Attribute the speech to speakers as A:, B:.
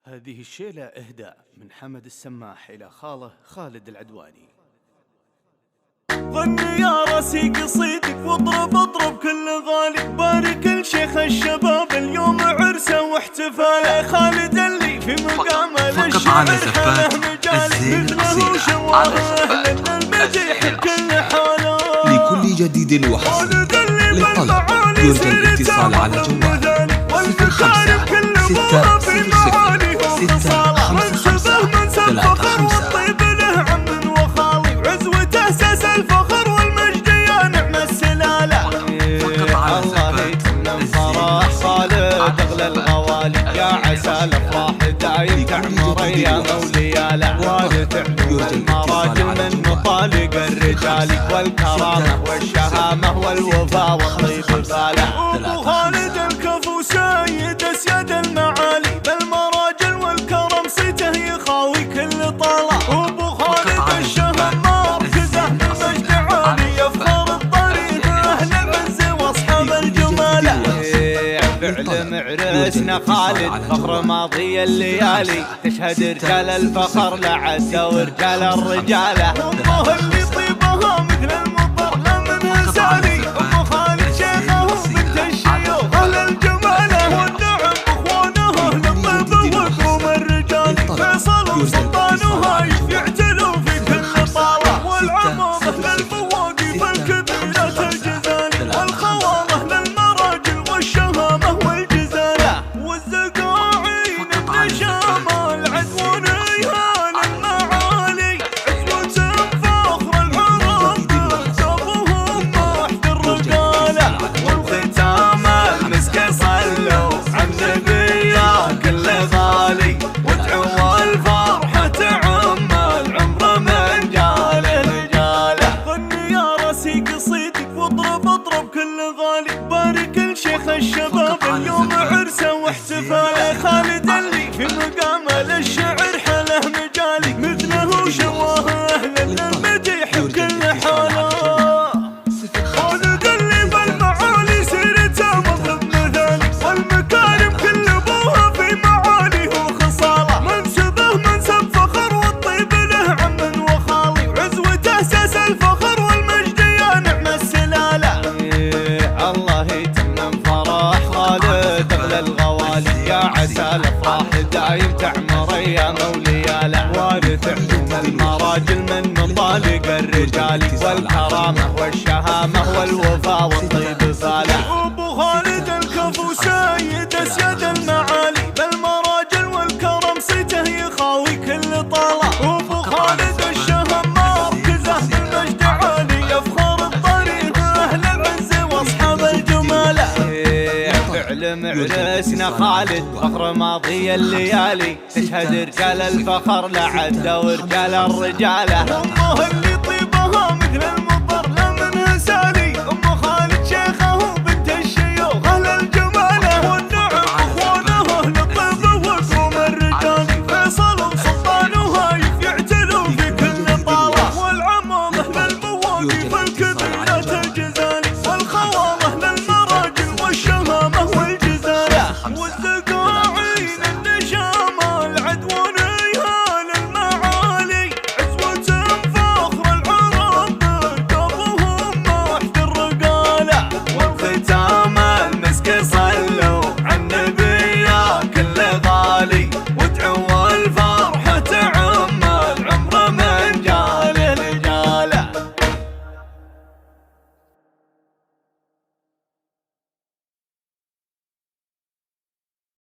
A: هذه الشيلة إهداء من حمد السماح إلى خاله خالد العدواني.
B: غني يا راسي قصيدك واضرب اضرب كل غالي، بارك الشيخ الشباب اليوم عرسه واحتفاله، خالد اللي في مقامه للشعر حاله مجاله، مثله شواهه لأن المديح بكل حاله.
C: لكل جديد وحصري للطلب يرجى الاتصال على جوال
B: 05 يا عسى الافراح دايم تعمر ايامه ولياله، وارث علوم المراجل من مطالق الرجال، والكرامه والشهامه والوفا والطيب باله. ابو خالد الكفو سيد اسياد المعالي، بالمراجل والكرم صيته يخاوي كل طاله. ابو خالد الشهم مركزه بالمجد عالي، يفخر الطريق اهل العز واصحاب الجماله. فعل معرسنا خالد فخر ماضي الليالي، تشهد رجال الفخر لعد ورجال الرجاله. امه اللي طيبها مثل المطر لا منها سالي، ابو خالد شيخه بنت الشيوخ اهل الجماله، والنعم اخوانه للطيب وكروم الرجال، فيصل وسلطانها يعتلوا في كل طاله، والعمامه للمواقف الكبيره الجزالي، والخواره للمراجل والشهامه والجزاله، والزقاعين النشامه العدوانيه للمعالي، عزوة فخر العرب صفوهم محد الرجاله، والختام المسك صلوا على النبي كل غالي، وادعوا الفرحه تعم العمر من جاله رجاله. غني يا راسي قصيدك واضرب اضرب كل غالي، بارك الشيخ الشباب اليوم عرسه واحتفاله، خالد اللي في مقامه للشعر حاله مجالي، مثله شواهه اهل المديح بكل حاله. خالد اللي بالمعالي سيرته مضرب مثالي، والمكارم كل ابوها في معالي وخصاله، منسبه منسب فخر والطيب له عم وخالي، وعزوته اساس الفخر والمجد يا نعم السلاله. الله يتمم فرح خالد اغلى الغوالي، يا عسى الافراح دايم تعمر ايامه ولياله، وارث علوم المراجل من مطالق الرجال، والكرامه والشهامه والوفا والطيب باله. ابو خالد الكفو سيد اسياد المعالي، بالمراجل والكرم صيته يخاوي كل طاله. ابو خالد الشهم مركزه بالمجد عالي، يفخر الطريق اهل العز واصحاب الجماله. فعل معرسنا خالد فخر ماضي الليالي، تشهد رجال الفخر لعد ورجال الرجاله. امه اللي